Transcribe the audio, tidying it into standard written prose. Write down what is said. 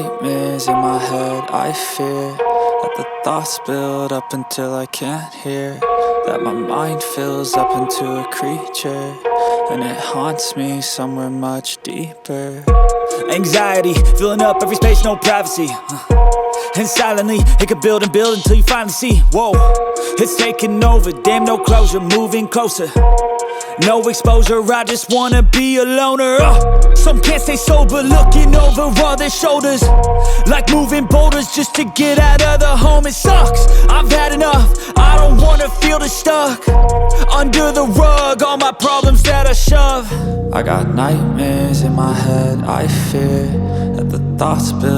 nightmares in my head. I fear that the thoughts build up until I can't hear, that my mind fills up into a creature, and it haunts me somewhere much deeper. Anxiety, filling up every space, no privacy. And silently, it could build and build until you finally see, whoa, it's taking over, damn, no closure, moving closer. No exposure, I just wanna be a loner. Some can't stay sober, looking over all their shoulders, like moving boulders just to get out of the home. It sucks, I've had enough, I don't wanna feel the stuck under the rug, all my problems that I shove. I got nightmares in my head. I fear that the thoughts build